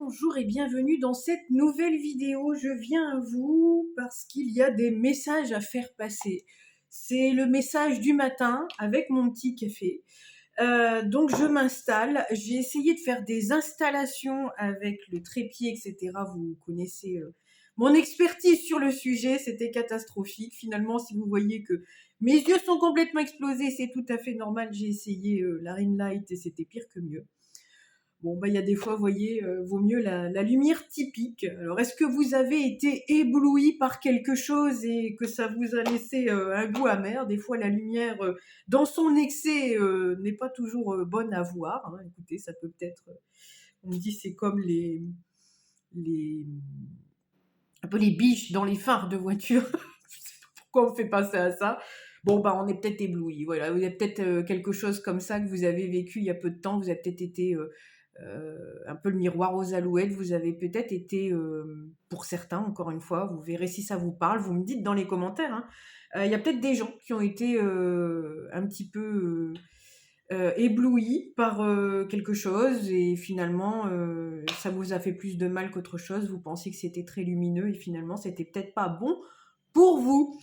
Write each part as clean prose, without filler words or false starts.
Bonjour et bienvenue dans cette nouvelle vidéo. Je viens à vous parce qu'il y a des messages à faire passer. C'est le message du matin avec mon petit café. Donc je m'installe. J'ai essayé de faire des installations avec le trépied, etc. Vous connaissez mon expertise sur le sujet. C'était catastrophique. Finalement, si vous voyez que mes yeux sont complètement explosés, c'est tout à fait normal. J'ai essayé la ring light et c'était pire que mieux. Bon, bah, il y a des fois, vous voyez, vaut mieux la lumière typique. Alors, est-ce que vous avez été ébloui par quelque chose et que ça vous a laissé un goût amer? Des fois, la lumière, dans son excès, n'est pas toujours bonne à voir, hein. Écoutez, ça peut peut-être, on me dit, c'est comme les, un peu les biches dans les phares de voiture. Je sais pas pourquoi on fait passer à ça. Bon, bah, on est peut-être ébloui. Voilà, il y a peut-être quelque chose comme ça que vous avez vécu il y a peu de temps. Vous avez peut-être été un peu le miroir aux alouettes. Vous avez peut-être été, pour certains, encore une fois, vous verrez si ça vous parle. Vous me dites dans les commentaires, hein. Il y a peut-être des gens qui ont été un petit peu éblouis par quelque chose et finalement ça vous a fait plus de mal qu'autre chose. Vous pensiez que c'était très lumineux et finalement c'était peut-être pas bon pour vous.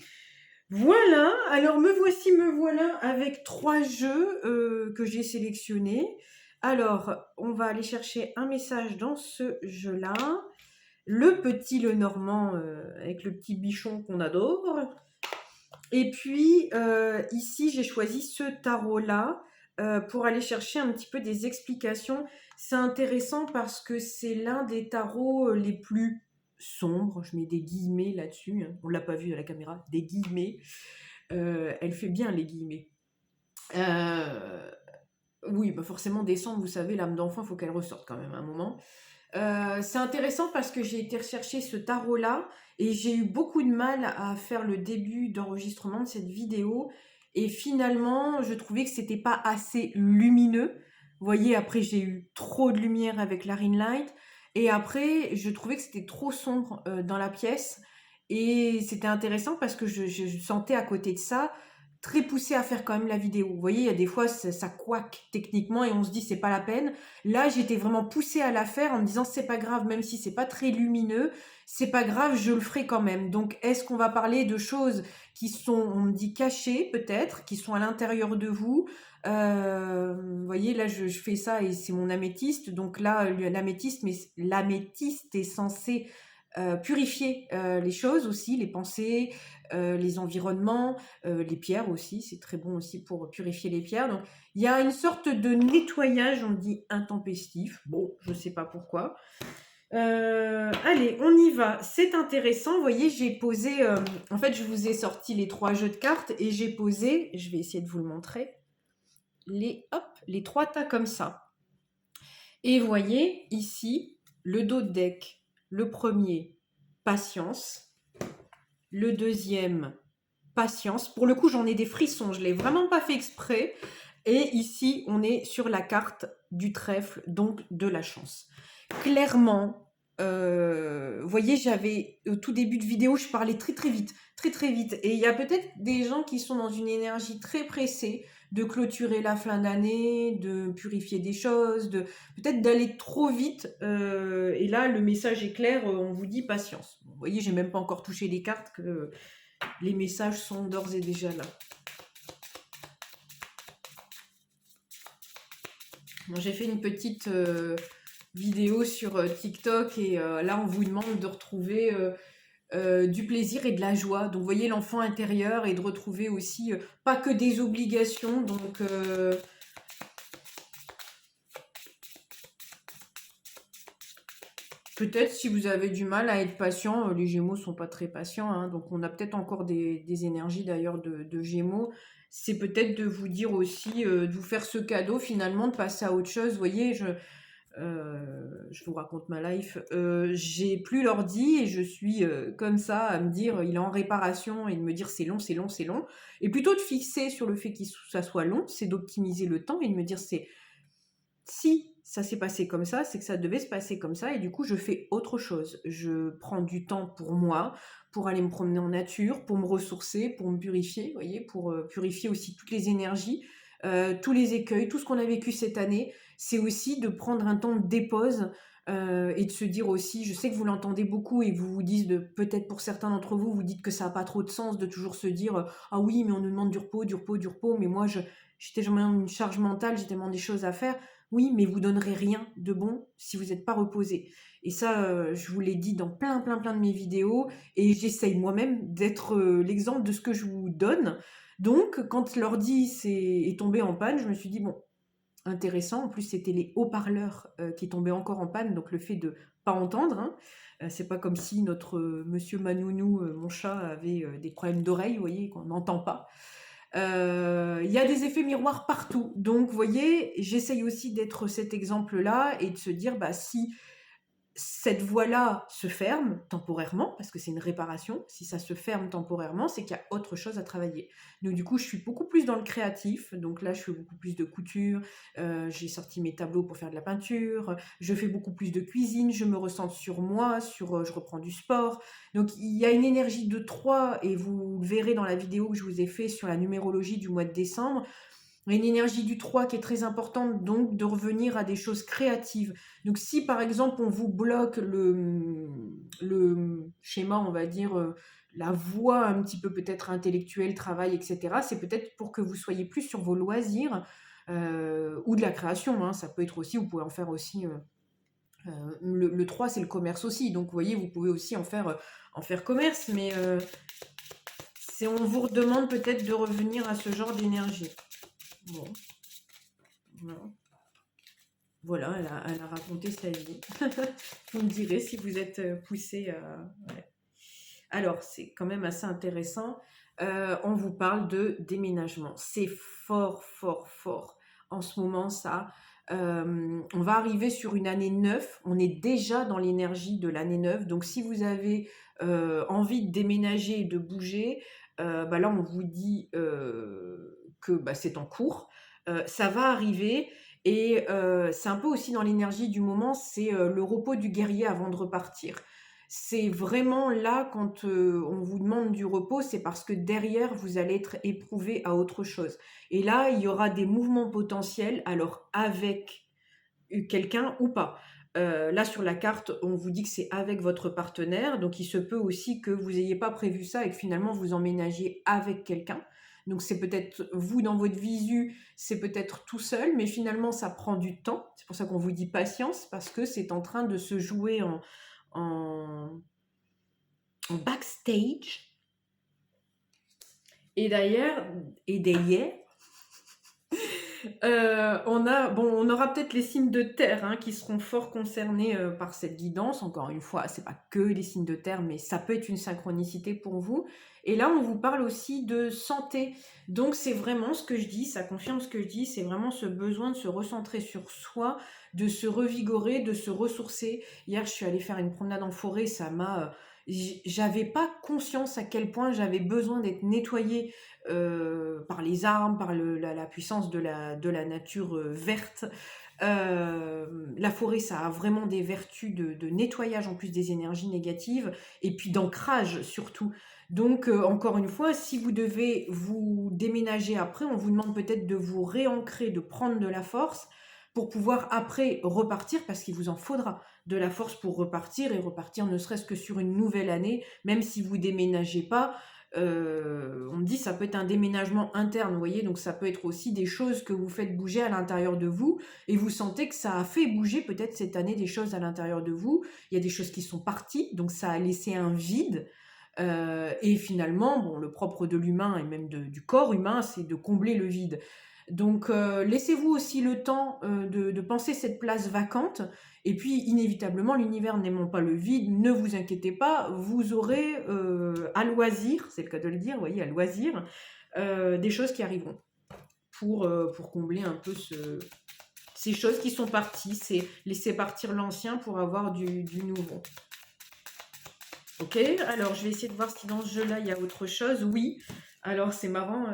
Voilà, alors me voilà avec 3 jeux que j'ai sélectionnés. Alors, on va aller chercher un message dans ce jeu-là. Le petit Lenormand avec le petit bichon qu'on adore. Et puis, ici, j'ai choisi ce tarot-là pour aller chercher un petit peu des explications. C'est intéressant parce que c'est l'un des tarots les plus sombres. Je mets des guillemets là-dessus, hein. On ne l'a pas vu à la caméra, des guillemets. Elle fait bien les guillemets. Oui, bah forcément, décembre, vous savez, l'âme d'enfant, il faut qu'elle ressorte quand même à un moment. C'est intéressant parce que j'ai été rechercher ce tarot-là et j'ai eu beaucoup de mal à faire le début d'enregistrement de cette vidéo. Et finalement, je trouvais que c'était pas assez lumineux. Vous voyez, après, j'ai eu trop de lumière avec la ring light. Et après, je trouvais que c'était trop sombre dans la pièce. Et c'était intéressant parce que je sentais à côté de ça très poussé à faire quand même la vidéo. Vous voyez, il y a des fois, ça couac techniquement et on se dit c'est pas la peine. Là, j'étais vraiment poussée à la faire en me disant c'est pas grave, même si c'est pas très lumineux, c'est pas grave, je le ferai quand même. Donc, est-ce qu'on va parler de choses qui sont, on me dit cachées peut-être, qui sont à l'intérieur de vous? Vous voyez, là, je fais ça et c'est mon améthyste. Donc là, l'améthyste est censé purifier les choses aussi, les pensées, les environnements, les pierres aussi, c'est très bon aussi pour purifier les pierres. Donc il y a une sorte de nettoyage, on dit intempestif. Bon, je sais pas pourquoi. Allez, on y va. C'est intéressant. Vous voyez, j'ai posé. En fait, je vous ai sorti les 3 jeux de cartes et j'ai posé. Je vais essayer de vous le montrer. Les 3 tas comme ça. Et vous voyez ici le dos de deck. Le premier, patience. Le deuxième, patience. Pour le coup, j'en ai des frissons. Je ne l'ai vraiment pas fait exprès. Et ici, on est sur la carte du trèfle, donc de la chance. Clairement, vous voyez, j'avais au tout début de vidéo, je parlais très très vite, très très vite. Et il y a peut-être des gens qui sont dans une énergie très pressée de clôturer la fin d'année, de purifier des choses, de peut-être d'aller trop vite. Et là, le message est clair, on vous dit patience. Vous voyez, j'ai même pas encore touché les cartes que les messages sont d'ores et déjà là. Bon, j'ai fait une petite vidéo sur TikTok et là, on vous demande de retrouver du plaisir et de la joie. Donc, vous voyez l'enfant intérieur et de retrouver aussi pas que des obligations. Donc, peut-être si vous avez du mal à être patient, les Gémeaux sont pas très patients, hein, donc on a peut-être encore des énergies d'ailleurs de Gémeaux. C'est peut-être de vous dire aussi, de vous faire ce cadeau finalement, de passer à autre chose. Vous voyez, je vous raconte ma life. J'ai plus l'ordi et je suis comme ça à me dire il est en réparation et de me dire c'est long, c'est long, c'est long. Et plutôt de fixer sur le fait que ça soit long, c'est d'optimiser le temps et de me dire c'est si ça s'est passé comme ça, c'est que ça devait se passer comme ça et du coup je fais autre chose. Je prends du temps pour moi, pour aller me promener en nature, pour me ressourcer, pour me purifier, vous voyez, pour purifier aussi toutes les énergies, tous les écueils, tout ce qu'on a vécu cette année. C'est aussi de prendre un temps de dépose et de se dire aussi, je sais que vous l'entendez beaucoup et vous vous dites, peut-être pour certains d'entre vous, vous dites que ça n'a pas trop de sens de toujours se dire ah oui, mais on nous demande du repos, du repos, du repos, mais moi j'étais tellement une charge mentale, j'ai tellement des choses à faire. Oui, mais vous donnerez rien de bon si vous n'êtes pas reposé. Et ça, je vous l'ai dit dans plein, plein, plein de mes vidéos, et j'essaye moi-même d'être l'exemple de ce que je vous donne. Donc, quand l'ordi est tombé en panne, je me suis dit, bon, intéressant. En plus, c'était les haut-parleurs qui tombaient encore en panne, donc le fait de pas entendre, hein. C'est pas comme si notre monsieur Manounou, mon chat, avait des problèmes d'oreille, vous voyez, qu'on n'entend pas. Il y a des effets miroirs partout. Donc, vous voyez, j'essaye aussi d'être cet exemple-là et de se dire, bah, si cette voie-là se ferme temporairement, parce que c'est une réparation, si ça se ferme temporairement, c'est qu'il y a autre chose à travailler. Donc du coup, je suis beaucoup plus dans le créatif, donc là, je fais beaucoup plus de couture, j'ai sorti mes tableaux pour faire de la peinture, je fais beaucoup plus de cuisine, je me ressens sur moi, je reprends du sport. Donc il y a une énergie de 3, et vous le verrez dans la vidéo que je vous ai fait sur la numérologie du mois de décembre, une énergie du 3 qui est très importante, donc de revenir à des choses créatives. Donc si par exemple on vous bloque le schéma, on va dire, la voie un petit peu peut-être intellectuelle, travail, etc., c'est peut-être pour que vous soyez plus sur vos loisirs ou de la création, hein. Ça peut être aussi, vous pouvez en faire aussi... le 3, c'est le commerce aussi, donc vous voyez, vous pouvez aussi en faire commerce, mais on vous demande peut-être de revenir à ce genre d'énergie. Bon, voilà. Voilà, elle a raconté sa vie. Vous me direz si vous êtes poussé à... Ouais. Alors, c'est quand même assez intéressant. On vous parle de déménagement. C'est fort, fort, fort. En ce moment, ça. On va arriver sur une année 9. On est déjà dans l'énergie de l'année 9. Donc, si vous avez envie de déménager et de bouger, bah là, on vous dit que bah, c'est en cours. Ça va arriver. Et c'est un peu aussi dans l'énergie du moment, c'est le repos du guerrier avant de repartir. C'est vraiment là, quand on vous demande du repos, c'est parce que derrière, vous allez être éprouvé à autre chose. Et là, il y aura des mouvements potentiels, alors avec quelqu'un ou pas. Là, sur la carte, on vous dit que c'est avec votre partenaire, donc il se peut aussi que vous n'ayez pas prévu ça et que finalement vous emménagiez avec quelqu'un. Donc c'est peut-être vous dans votre visu, c'est peut-être tout seul, mais finalement ça prend du temps. C'est pour ça qu'on vous dit patience, parce que c'est en train de se jouer en backstage. Et d'ailleurs, on aura peut-être les signes de terre hein, qui seront fort concernés par cette guidance. Encore une fois, c'est pas que les signes de terre, mais ça peut être une synchronicité pour vous. Et là, on vous parle aussi de santé. Donc, c'est vraiment ce que je dis, ça confirme ce que je dis, c'est vraiment ce besoin de se recentrer sur soi, de se revigorer, de se ressourcer. Hier, je suis allée faire une promenade en forêt, ça m'a... j'avais pas conscience à quel point j'avais besoin d'être nettoyée par les arbres, par la puissance de la nature verte. La forêt, ça a vraiment des vertus de nettoyage en plus des énergies négatives et puis d'ancrage surtout. Donc, encore une fois, si vous devez vous déménager après, on vous demande peut-être de vous réancrer, de prendre de la force pour pouvoir après repartir, parce qu'il vous en faudra de la force pour repartir, et repartir ne serait-ce que sur une nouvelle année, même si vous déménagez pas. On me dit ça peut être un déménagement interne, vous voyez, donc ça peut être aussi des choses que vous faites bouger à l'intérieur de vous, et vous sentez que ça a fait bouger peut-être cette année des choses à l'intérieur de vous. Il y a des choses qui sont parties, donc ça a laissé un vide. Et finalement, bon, le propre de l'humain et même du corps humain, c'est de combler le vide. Donc, laissez-vous aussi le temps de penser cette place vacante. Et puis, inévitablement, l'univers n'aimant pas le vide, ne vous inquiétez pas, vous aurez à loisir, c'est le cas de le dire, vous voyez, à loisir, des choses qui arriveront pour combler un peu ces choses qui sont parties. C'est laisser partir l'ancien pour avoir du nouveau. Ok, alors je vais essayer de voir si dans ce jeu-là, il y a autre chose. Oui, alors c'est marrant.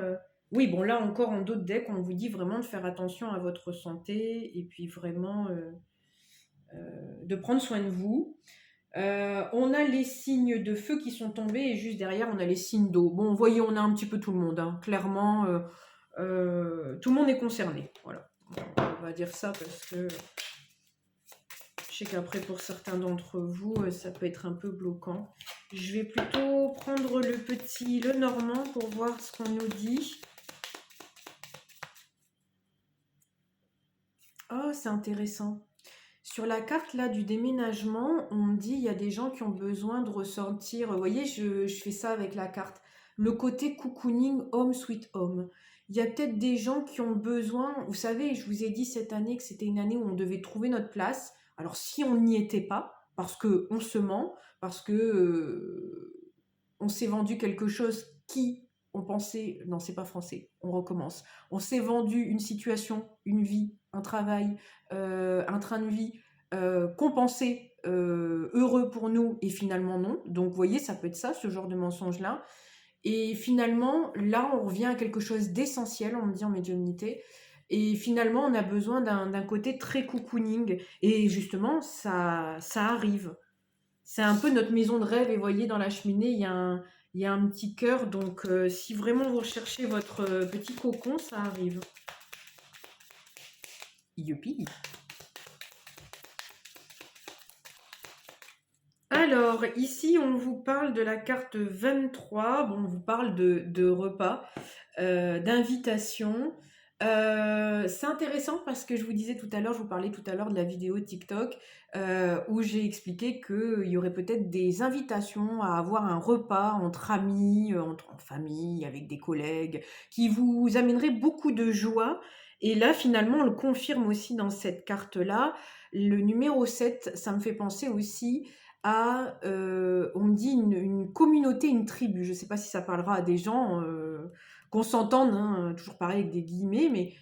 Oui, bon, là encore, en d'autres decks, on vous dit vraiment de faire attention à votre santé et puis vraiment de prendre soin de vous. On a les signes de feu qui sont tombés et juste derrière, on a les signes d'eau. Bon, vous voyez, on a un petit peu tout le monde. Hein. Clairement, tout le monde est concerné. Voilà, on va dire ça parce que... Je sais qu'après, pour certains d'entre vous, ça peut être un peu bloquant. Je vais plutôt prendre le normand pour voir ce qu'on nous dit. Oh, c'est intéressant. Sur la carte là du déménagement, on me dit il y a des gens qui ont besoin de ressentir. Vous voyez, je fais ça avec la carte. Le côté cocooning home sweet home. Il y a peut-être des gens qui ont besoin. Vous savez, je vous ai dit cette année que c'était une année où on devait trouver notre place. Alors si on n'y était pas, parce que on se ment, parce que on s'est vendu quelque chose qui on pensait. Non, c'est pas français. On recommence. On s'est vendu une situation, une vie, un travail, un train de vie qu'on pensait heureux pour nous et finalement non. Donc vous voyez, ça peut être ça, ce genre de mensonge-là. Et finalement, là, on revient à quelque chose d'essentiel, on me dit en médiumnité. Et finalement, on a besoin d'un côté très cocooning. Et justement, ça arrive. C'est un peu notre maison de rêve. Et vous voyez, dans la cheminée, il y a un petit cœur. Donc, si vraiment vous recherchez votre petit cocon, ça arrive. Youpi! Alors, ici, on vous parle de la carte 23. Bon, on vous parle de repas, d'invitation. C'est intéressant parce que je vous disais tout à l'heure, je vous parlais tout à l'heure de la vidéo TikTok où j'ai expliqué qu'il y aurait peut-être des invitations à avoir un repas entre amis, en famille, avec des collègues, qui vous amènerait beaucoup de joie. Et là, finalement, on le confirme aussi dans cette carte-là. Le numéro 7, ça me fait penser aussi à, on me dit une communauté, une tribu. Je ne sais pas si ça parlera à des gens, qu'on s'entende, hein, toujours pareil avec des guillemets, mais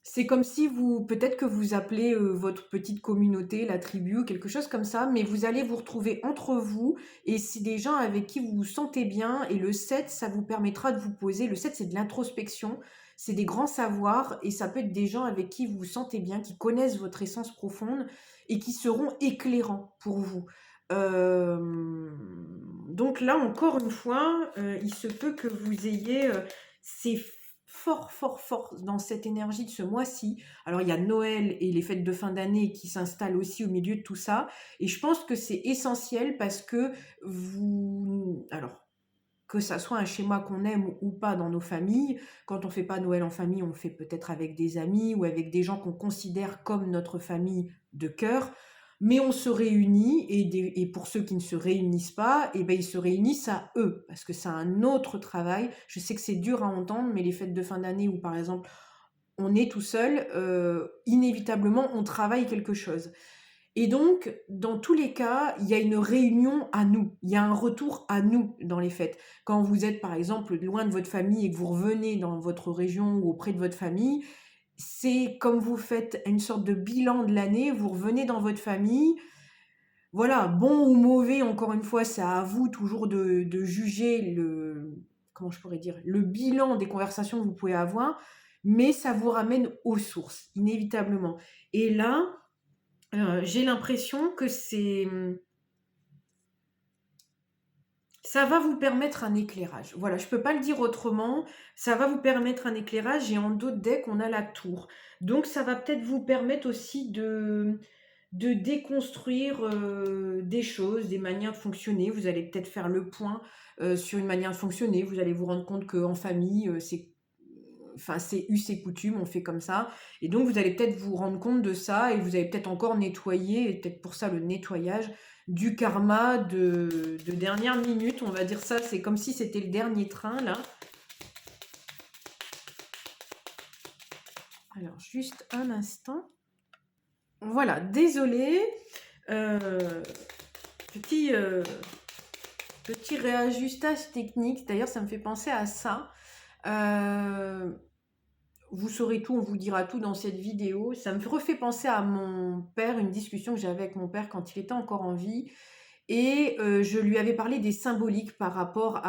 c'est comme si vous, peut-être que vous appelez votre petite communauté, la tribu ou quelque chose comme ça, mais vous allez vous retrouver entre vous et c'est des gens avec qui vous vous sentez bien. Et le 7, ça vous permettra de vous poser. Le 7, c'est de l'introspection, c'est des grands savoirs et ça peut être des gens avec qui vous vous sentez bien, qui connaissent votre essence profonde et qui seront éclairants pour vous. Euh, donc là, encore une fois, il se peut que vous ayez ces fort, fort, fort dans cette énergie de ce mois-ci. Alors, il y a Noël et les fêtes de fin d'année qui s'installent aussi au milieu de tout ça. Et je pense que c'est essentiel parce que vous... Alors, que ça soit un schéma qu'on aime ou pas dans nos familles, quand on fait pas Noël en famille, on fait peut-être avec des amis ou avec des gens qu'on considère comme notre famille de cœur. Mais on se réunit et pour ceux qui ne se réunissent pas, eh ben, ils se réunissent à eux parce que c'est un autre travail. Je sais que c'est dur à entendre, mais les fêtes de fin d'année où par exemple on est tout seul, inévitablement on travaille quelque chose. Et donc, dans tous les cas, il y a une réunion à nous, il y a un retour à nous dans les fêtes. Quand vous êtes, par exemple, loin de votre famille et que vous revenez dans votre région ou auprès de votre famille, c'est comme vous faites une sorte de bilan de l'année, vous revenez dans votre famille. Voilà, bon ou mauvais, encore une fois, c'est à vous toujours de juger comment je pourrais dire, le bilan des conversations que vous pouvez avoir, mais ça vous ramène aux sources, inévitablement. Et là, j'ai l'impression que ça va vous permettre un éclairage. Voilà, je ne peux pas le dire autrement. Ça va vous permettre un éclairage et en d'autres decks, on a la tour. Donc, ça va peut-être vous permettre aussi de déconstruire des choses, des manières de fonctionner. Vous allez peut-être faire le point sur une manière de fonctionner. Vous allez vous rendre compte qu'en famille, c'est us et coutumes, on fait comme ça. Et donc, vous allez peut-être vous rendre compte de ça et vous allez peut-être encore nettoyer, et peut-être pour ça le nettoyage du karma de dernière minute, on va dire ça. C'est comme si c'était le dernier train, là. Alors, juste un instant. Voilà, désolé. Petit, petit réajustage technique. D'ailleurs, ça me fait penser à ça. Vous saurez tout, on vous dira tout dans cette vidéo. Ça me refait penser à mon père, une discussion que j'avais avec mon père quand il était encore en vie. Et je lui avais parlé des symboliques par rapport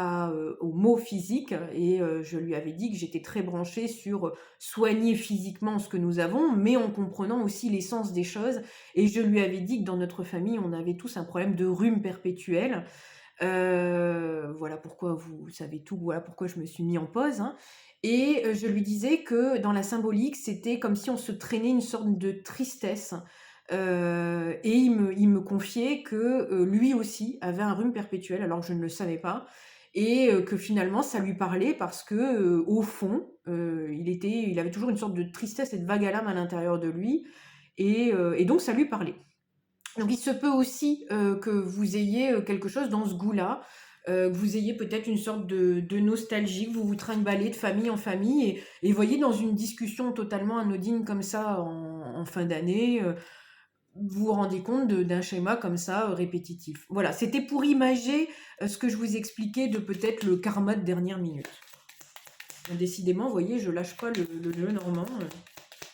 aux mots physiques. Et je lui avais dit que j'étais très branchée sur soigner physiquement ce que nous avons, mais en comprenant aussi l'essence des choses. Et je lui avais dit que dans notre famille, on avait tous un problème de rhume perpétuel. Voilà pourquoi vous savez tout, voilà pourquoi je me suis mis en pause, hein. Et je lui disais que dans la symbolique, c'était comme si on se traînait une sorte de tristesse Et il me confiait que lui aussi avait un rhume perpétuel, alors que je ne le savais pas, et que finalement ça lui parlait parce que au fond, il avait toujours une sorte de tristesse et de vague à l'âme à l'intérieur de lui, et donc ça lui parlait. Donc il se peut aussi que vous ayez quelque chose dans ce goût-là, que vous ayez peut-être une sorte de nostalgie, que vous vous trimbalez de famille en famille, et voyez dans une discussion totalement anodine comme ça en fin d'année, vous vous rendez compte d'un schéma comme ça répétitif. Voilà, c'était pour imager ce que je vous expliquais de peut-être le karma de dernière minute. Décidément, vous voyez, je lâche pas le jeu normand.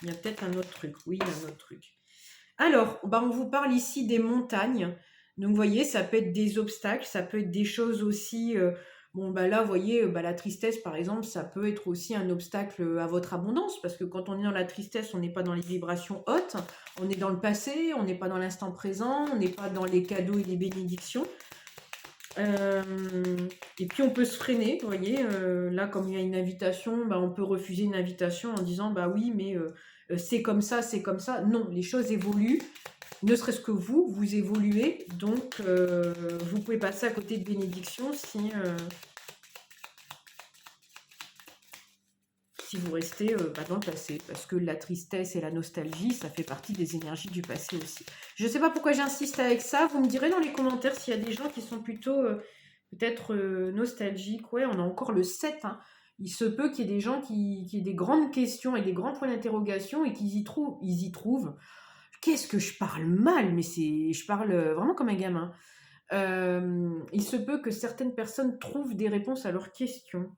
Il y a peut-être un autre truc. Oui, il y a un autre truc. Alors, bah, on vous parle ici des montagnes. Donc, vous voyez, ça peut être des obstacles, ça peut être des choses aussi. Bon, bah là, vous voyez, bah, la tristesse, par exemple, ça peut être aussi un obstacle à votre abondance, parce que quand on est dans la tristesse, on n'est pas dans les vibrations hautes, on est dans le passé, on n'est pas dans l'instant présent, on n'est pas dans les cadeaux et les bénédictions. Et puis on peut se freiner, vous voyez, là comme il y a une invitation, bah, on peut refuser une invitation en disant bah oui mais c'est comme ça, c'est comme ça. Non, les choses évoluent, ne serait-ce que vous évoluez, donc vous pouvez passer à côté de bénédictions si vous restez bah, dans le passé, parce que la tristesse et la nostalgie, ça fait partie des énergies du passé aussi. Je ne sais pas pourquoi j'insiste avec ça, vous me direz dans les commentaires s'il y a des gens qui sont plutôt peut-être nostalgiques. Ouais, on a encore le 7, hein. Il se peut qu'il y ait des gens qui aient des grandes questions et des grands points d'interrogation et qu'ils y trouvent. Qu'est-ce que je parle mal, mais je parle vraiment comme un gamin. Il se peut que certaines personnes trouvent des réponses à leurs questions.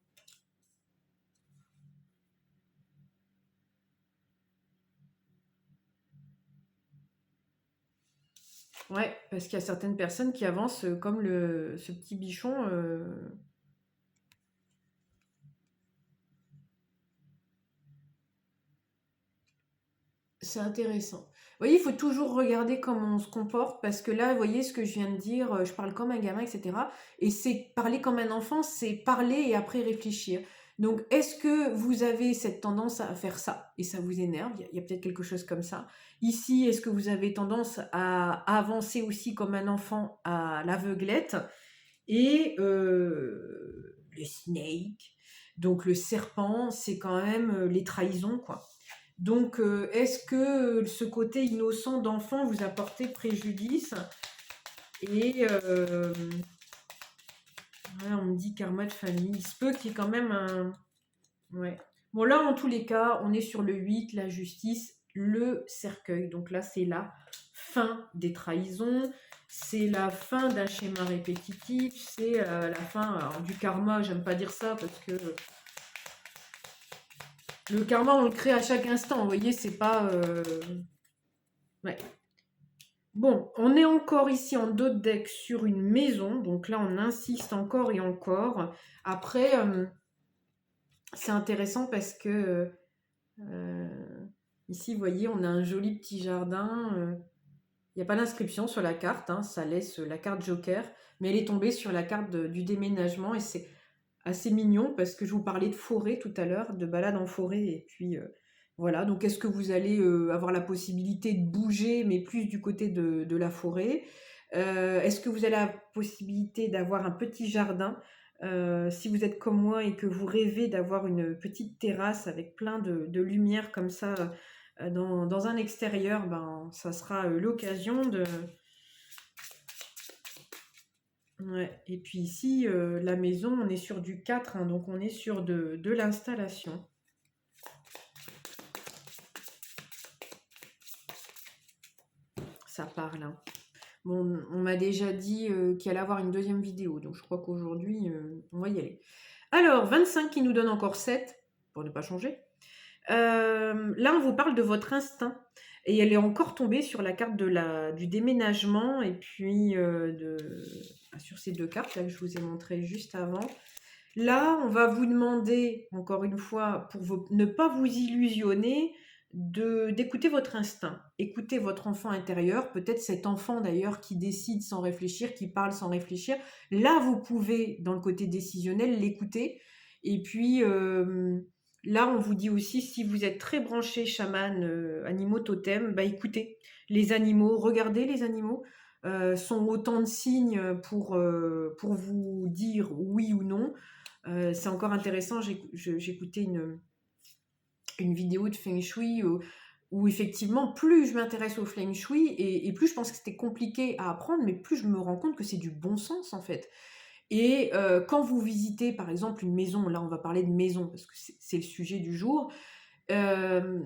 Ouais, parce qu'il y a certaines personnes qui avancent comme ce petit bichon. C'est intéressant. Vous voyez, il faut toujours regarder comment on se comporte, parce que là, vous voyez ce que je viens de dire, je parle comme un gamin, etc. Et c'est parler comme un enfant, c'est parler et après réfléchir. Donc, est-ce que vous avez cette tendance à faire ça et ça vous énerve? Il y a peut-être quelque chose comme ça. Ici, est-ce que vous avez tendance à avancer aussi comme un enfant à l'aveuglette? Et le snake, donc le serpent, c'est quand même les trahisons, quoi. Donc, est-ce que ce côté innocent d'enfant vous a porté préjudice? Et ouais, on me dit karma de famille. Il se peut qu'il y ait quand même un... Ouais. Bon, là, en tous les cas, on est sur le 8, la justice, le cercueil. Donc là, c'est la fin des trahisons, c'est la fin d'un schéma répétitif, c'est la fin du karma. J'aime pas dire ça parce que le karma, on le crée à chaque instant. Vous voyez, c'est pas... Ouais. Bon, on est encore ici en dos de deck sur une maison. Donc là, on insiste encore et encore. Après, c'est intéressant parce que ici, vous voyez, on a un joli petit jardin. Il n'y a pas d'inscription sur la carte, hein, ça laisse la carte joker. Mais elle est tombée sur la carte du déménagement. Et c'est assez mignon parce que je vous parlais de forêt tout à l'heure, de balade en forêt. Et puis... voilà, donc est-ce que vous allez avoir la possibilité de bouger, mais plus du côté de la forêt? Est-ce que vous avez la possibilité d'avoir un petit jardin? Si vous êtes comme moi et que vous rêvez d'avoir une petite terrasse avec plein de lumière comme ça dans un extérieur, ben, ça sera l'occasion de... Ouais. Et puis ici, la maison, on est sur du 4, hein, donc on est sur de l'installation. Ça parle, hein. Bon, on m'a déjà dit qu'il allait avoir une deuxième vidéo, donc je crois qu'aujourd'hui, on va y aller. Alors, 25 qui nous donne encore 7, pour ne pas changer. Là, on vous parle de votre instinct. Et elle est encore tombée sur la carte du déménagement, et puis sur ces deux cartes là que je vous ai montrées juste avant. Là, on va vous demander, encore une fois, pour ne pas vous illusionner, d'écouter votre instinct. Écoutez votre enfant intérieur, peut-être cet enfant d'ailleurs qui décide sans réfléchir, qui parle sans réfléchir. Là, vous pouvez, dans le côté décisionnel, l'écouter. Et puis, là, on vous dit aussi, si vous êtes très branché chaman, animaux totem, bah écoutez. Les animaux, regardez les animaux, sont autant de signes pour vous dire oui ou non. C'est encore intéressant, j'écoutais une vidéo de Feng Shui où effectivement, plus je m'intéresse au Feng Shui et plus je pense que c'était compliqué à apprendre, mais plus je me rends compte que c'est du bon sens en fait. Et quand vous visitez par exemple une maison, là on va parler de maison parce que c'est le sujet du jour, euh,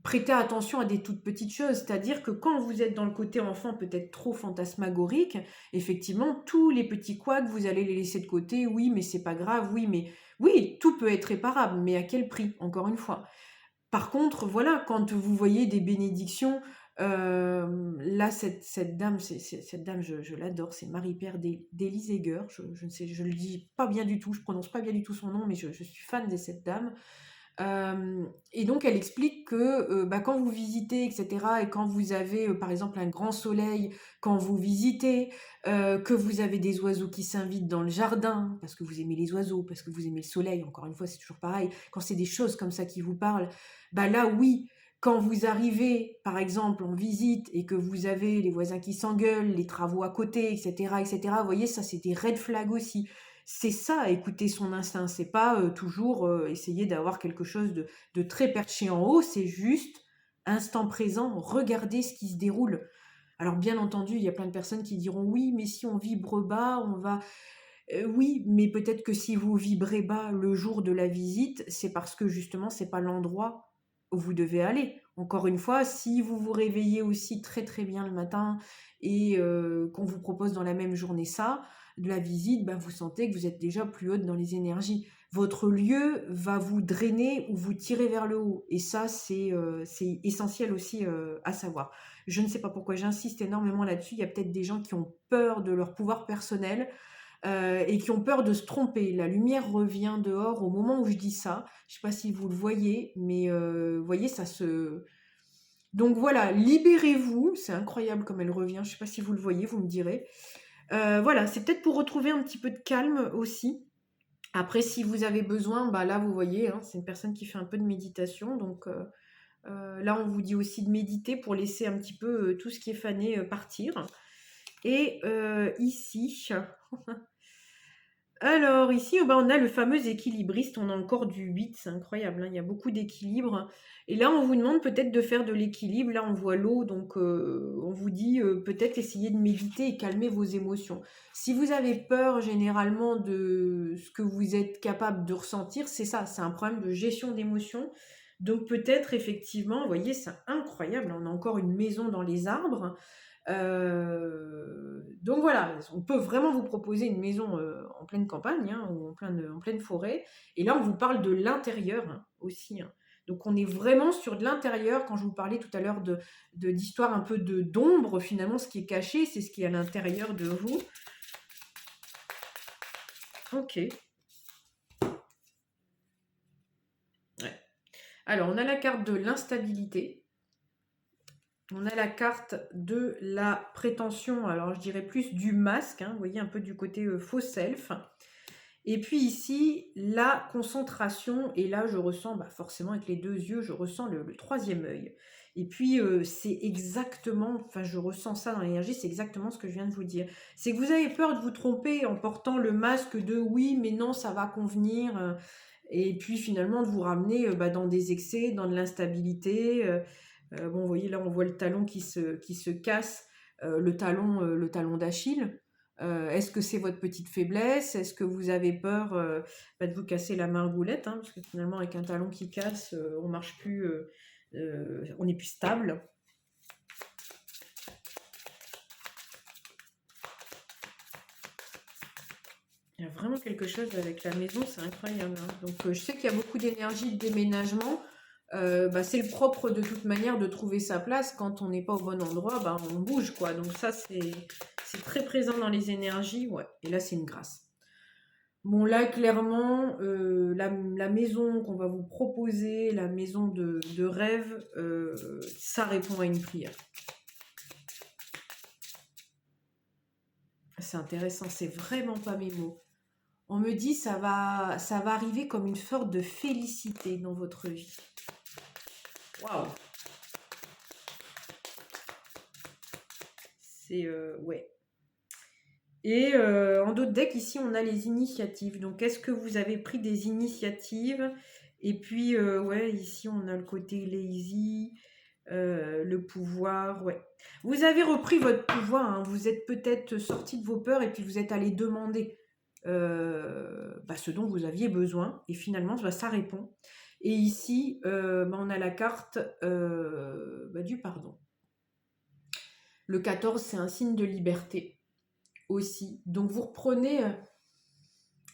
prêtez attention à des toutes petites choses, c'est-à-dire que quand vous êtes dans le côté enfant peut-être trop fantasmagorique, effectivement, tous les petits couacs, vous allez les laisser de côté, oui, mais c'est pas grave, oui, mais oui, tout peut être réparable, mais à quel prix, encore une fois. Par contre, voilà, quand vous voyez des bénédictions, là, cette dame, cette dame, je l'adore, c'est Marie-Père d'Eliseger, je ne sais, je le dis pas bien du tout, je prononce pas bien du tout son nom, mais je suis fan de cette dame. Et donc elle explique que bah, quand vous visitez, etc., et quand vous avez par exemple un grand soleil, quand vous visitez, que vous avez des oiseaux qui s'invitent dans le jardin, parce que vous aimez les oiseaux, parce que vous aimez le soleil, encore une fois c'est toujours pareil, quand c'est des choses comme ça qui vous parlent, bah là oui, quand vous arrivez par exemple en visite et que vous avez les voisins qui s'engueulent, les travaux à côté, etc., etc., vous voyez ça c'est des red flags aussi. C'est ça, écouter son instinct. C'est pas toujours essayer d'avoir quelque chose de très perché en haut. C'est juste instant présent, regarder ce qui se déroule. Alors bien entendu, il y a plein de personnes qui diront oui, mais si on vibre bas, on va. Oui, mais peut-être que si vous vibrez bas le jour de la visite, c'est parce que justement, c'est pas l'endroit où vous devez aller. Encore une fois, si vous vous réveillez aussi très très bien le matin et qu'on vous propose dans la même journée ça, de la visite, bah, vous sentez que vous êtes déjà plus haute dans les énergies. Votre lieu va vous drainer ou vous tirer vers le haut. Et ça, c'est essentiel aussi à savoir. Je ne sais pas pourquoi j'insiste énormément là-dessus. Il y a peut-être des gens qui ont peur de leur pouvoir personnel et qui ont peur de se tromper. La lumière revient dehors au moment où je dis ça. Je ne sais pas si vous le voyez, mais vous voyez, ça se... Donc voilà, libérez-vous. C'est incroyable comme elle revient. Je ne sais pas si vous le voyez, vous me direz. Voilà, c'est peut-être pour retrouver un petit peu de calme aussi. Après, si vous avez besoin, bah là, vous voyez, hein, c'est une personne qui fait un peu de méditation. Donc là, on vous dit aussi de méditer pour laisser un petit peu tout ce qui est fané partir. Et ici... Alors ici, oh ben, on a le fameux équilibriste, on a encore du 8, c'est incroyable, hein, il y a beaucoup d'équilibre. Et là, on vous demande peut-être de faire de l'équilibre. Là, on voit l'eau, donc on vous dit peut-être essayer de méditer et calmer vos émotions. Si vous avez peur généralement de ce que vous êtes capable de ressentir, c'est ça, c'est un problème de gestion d'émotions. Donc peut-être effectivement, vous voyez, c'est incroyable, on a encore une maison dans les arbres. Donc voilà, on peut vraiment vous proposer une maison en pleine campagne hein, ou en pleine forêt. Et là, on vous parle de l'intérieur hein, aussi. Hein. Donc on est vraiment sur de l'intérieur. Quand je vous parlais tout à l'heure d'histoire un peu d'ombre, finalement, ce qui est caché, c'est ce qui est à l'intérieur de vous. Ok. Ouais. Alors, on a la carte de l'instabilité. On a la carte de la prétention, alors je dirais plus du masque, hein, vous voyez un peu du côté faux self. Et puis ici, la concentration, et là je ressens, bah forcément avec les deux yeux, je ressens le troisième œil. Et puis c'est exactement, enfin je ressens ça dans l'énergie, c'est exactement ce que je viens de vous dire. C'est que vous avez peur de vous tromper en portant le masque de oui, mais non, ça va convenir. Et puis finalement de vous ramener bah, dans des excès, dans de l'instabilité. Bon, vous voyez là, on voit le talon qui se casse, le talon d'Achille. Est-ce que c'est votre petite faiblesse? Est-ce que vous avez peur bah, de vous casser la margoulette hein, parce que finalement, avec un talon qui casse, on marche plus, on n'est plus stable. Il y a vraiment quelque chose avec la maison, c'est incroyable. Hein. Donc, je sais qu'il y a beaucoup d'énergie de déménagement. Bah, c'est le propre de toute manière de trouver sa place. Quand on n'est pas au bon endroit, bah, on bouge quoi. Donc ça, c'est très présent dans les énergies. Ouais. Et là, c'est une grâce. Bon, là, clairement, la maison qu'on va vous proposer, la maison de rêve, ça répond à une prière. C'est intéressant, c'est vraiment pas mes mots. On me dit ça va arriver comme une sorte de félicité dans votre vie. Waouh! C'est ouais. Et en d'autres decks, ici, on a les initiatives. Donc, est-ce que vous avez pris des initiatives? Et puis, ouais, ici, on a le côté lazy, le pouvoir, ouais. Vous avez repris votre pouvoir, hein. Vous êtes peut-être sorti de vos peurs et puis vous êtes allé demander ce dont vous aviez besoin. Et finalement, ça répond. Et ici, on a la carte du pardon. Le 14, c'est un signe de liberté aussi. Donc vous reprenez...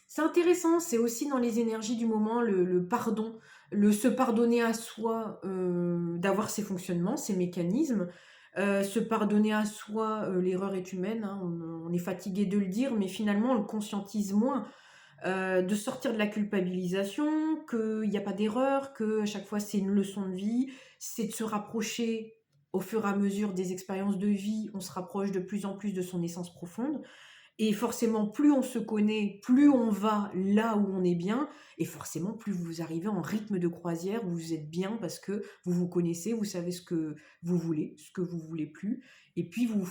c'est intéressant, c'est aussi dans les énergies du moment, le pardon, le se pardonner à soi, d'avoir ses fonctionnements, ses mécanismes, se pardonner à soi, l'erreur est humaine, hein, on est fatigué de le dire, mais finalement on le conscientise moins, de sortir de la culpabilisation, qu'il n'y a pas d'erreur, que à chaque fois c'est une leçon de vie, c'est de se rapprocher au fur et à mesure des expériences de vie, on se rapproche de plus en plus de son essence profonde. Et forcément, plus on se connaît, plus on va là où on est bien, et forcément, plus vous arrivez en rythme de croisière, où vous êtes bien parce que vous vous connaissez, vous savez ce que vous voulez, ce que vous voulez plus, et puis vous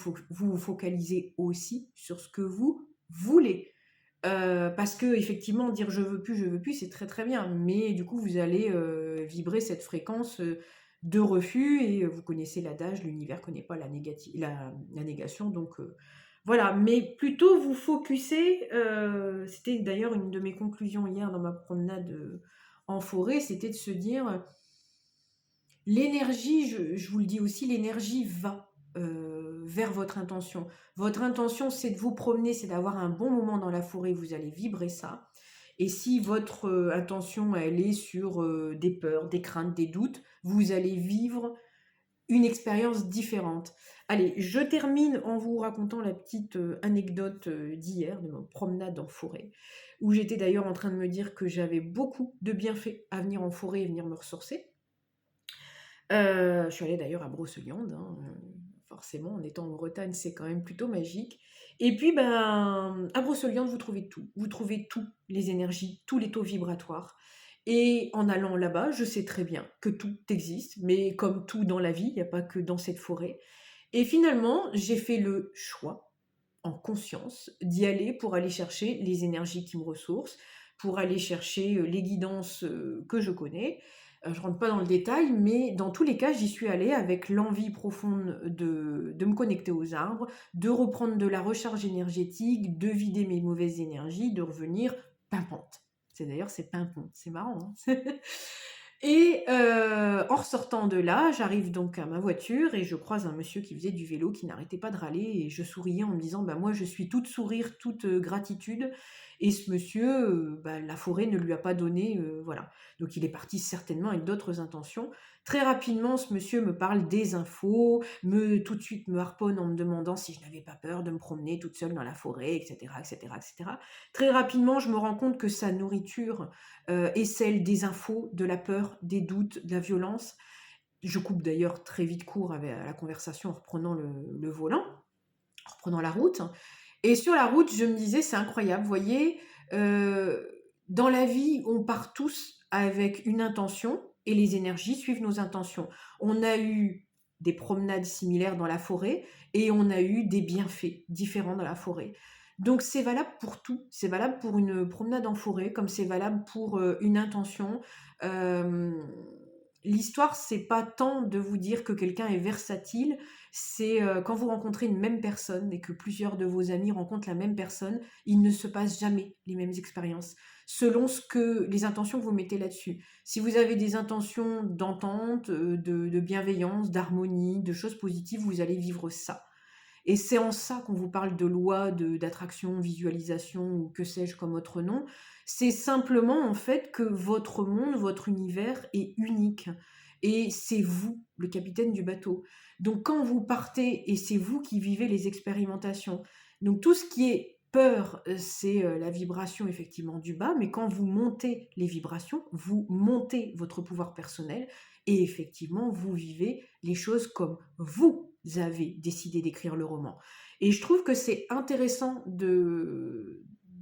focalisez aussi sur ce que vous voulez. Parce que effectivement, dire je veux plus, c'est très très bien, mais du coup, vous allez vibrer cette fréquence de refus, et vous connaissez l'adage, l'univers connaît pas la négation, donc voilà, mais plutôt vous focuser, c'était d'ailleurs une de mes conclusions hier dans ma promenade en forêt, c'était de se dire, l'énergie, je vous le dis aussi, l'énergie va vers votre intention. Votre intention, c'est de vous promener, c'est d'avoir un bon moment dans la forêt, vous allez vibrer ça. Et si votre intention, elle est sur des peurs, des craintes, des doutes, vous allez vivre une expérience différente. Allez, je termine en vous racontant la petite anecdote d'hier, de ma promenade en forêt, où j'étais d'ailleurs en train de me dire que j'avais beaucoup de bienfaits à venir en forêt et venir me ressourcer. Je suis allée d'ailleurs à Brocéliande, hein, forcément, en étant en Bretagne, c'est quand même plutôt magique. Et puis, à Brocéliande, vous trouvez tout. Vous trouvez tout, les énergies, tous les taux vibratoires. Et en allant là-bas, je sais très bien que tout existe, mais comme tout dans la vie, il n'y a pas que dans cette forêt. Et finalement, j'ai fait le choix, en conscience, d'y aller pour aller chercher les énergies qui me ressourcent, pour aller chercher les guidances que je connais. Je rentre pas dans le détail, mais dans tous les cas, j'y suis allée avec l'envie profonde de me connecter aux arbres, de reprendre de la recharge énergétique, de vider mes mauvaises énergies, de revenir pimpante. C'est pimpant, c'est marrant, hein. Et en ressortant de là, j'arrive donc à ma voiture et je croise un monsieur qui faisait du vélo, qui n'arrêtait pas de râler, et je souriais en me disant: moi je suis toute sourire, toute gratitude, et ce monsieur, la forêt ne lui a pas donné, voilà. Donc il est parti certainement avec d'autres intentions. Très rapidement, ce monsieur me parle des infos, tout de suite me harponne en me demandant si je n'avais pas peur de me promener toute seule dans la forêt, etc., etc., etc. Très rapidement, je me rends compte que sa nourriture est celle des infos, de la peur, des doutes, de la violence. Je coupe d'ailleurs très vite court à la conversation en reprenant le volant, en reprenant la route. Et sur la route, je me disais, c'est incroyable, vous voyez, dans la vie, on part tous avec une intention et les énergies suivent nos intentions. On a eu des promenades similaires dans la forêt et on a eu des bienfaits différents dans la forêt. Donc c'est valable pour tout. C'est valable pour une promenade en forêt, comme c'est valable pour une intention. Euh, L'histoire, c'est pas tant de vous dire que quelqu'un est versatile, c'est quand vous rencontrez une même personne et que plusieurs de vos amis rencontrent la même personne, il ne se passe jamais les mêmes expériences, selon les intentions que vous mettez là-dessus. Si vous avez des intentions d'entente, de bienveillance, d'harmonie, de choses positives, vous allez vivre ça. Et c'est en ça qu'on vous parle de loi, d'attraction, visualisation ou que sais-je comme autre nom. C'est simplement en fait que votre monde, votre univers est unique. Et c'est vous, le capitaine du bateau. Donc quand vous partez, et c'est vous qui vivez les expérimentations. Donc tout ce qui est peur, c'est la vibration effectivement du bas, mais quand vous montez les vibrations, vous montez votre pouvoir personnel et effectivement vous vivez les choses comme vous avez décidé d'écrire le roman. Et je trouve que c'est intéressant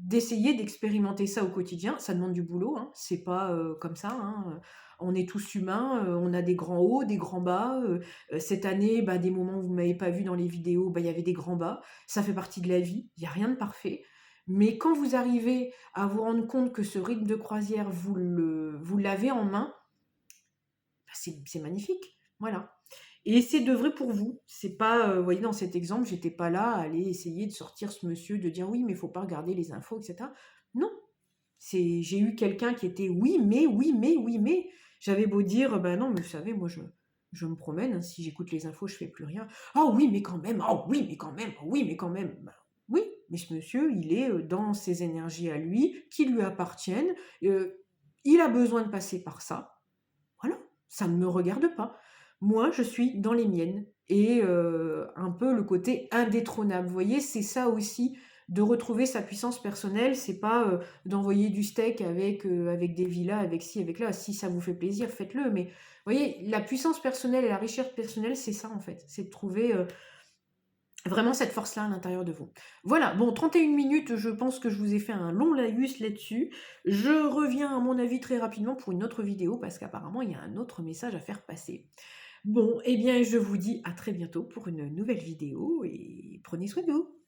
d'essayer d'expérimenter ça au quotidien. Ça demande du boulot, hein. C'est pas comme ça, hein. On est tous humains, on a des grands hauts, des grands bas. Cette année, bah, des moments où vous ne m'avez pas vu dans les vidéos, bah, il y avait des grands bas. Ça fait partie de la vie, il y a rien de parfait. Mais quand vous arrivez à vous rendre compte que ce rythme de croisière, vous l'avez en main, bah, c'est magnifique. Voilà. Et c'est de vrai pour vous. C'est pas, vous voyez, dans cet exemple, j'étais pas là à aller essayer de sortir ce monsieur, de dire oui, mais il faut pas regarder les infos, etc. Non, j'ai eu quelqu'un qui était oui, mais, oui, mais, oui, mais. J'avais beau dire, ben non, mais vous savez, moi, je me promène, hein, si j'écoute les infos, je fais plus rien. Ah oui, mais quand même, ah oui, mais quand même, ah oui, mais quand même. Ben, oui, mais ce monsieur, il est dans ses énergies à lui, qui lui appartiennent. Il a besoin de passer par ça. Voilà, ça ne me regarde pas. Moi, je suis dans les miennes et un peu le côté indétrônable. Vous voyez, c'est ça aussi de retrouver sa puissance personnelle, c'est pas, d'envoyer du steak avec des villas, avec ci, avec là. Si ça vous fait plaisir, faites-le, mais vous voyez, la puissance personnelle et la richesse personnelle, c'est ça en fait. C'est de trouver, vraiment cette force-là à l'intérieur de vous. Voilà, bon 31 minutes, je pense que je vous ai fait un long laïus là-dessus. Je reviens à mon avis très rapidement pour une autre vidéo parce qu'apparemment il y a un autre message à faire passer. Bon, eh bien je vous dis à très bientôt pour une nouvelle vidéo et prenez soin de vous.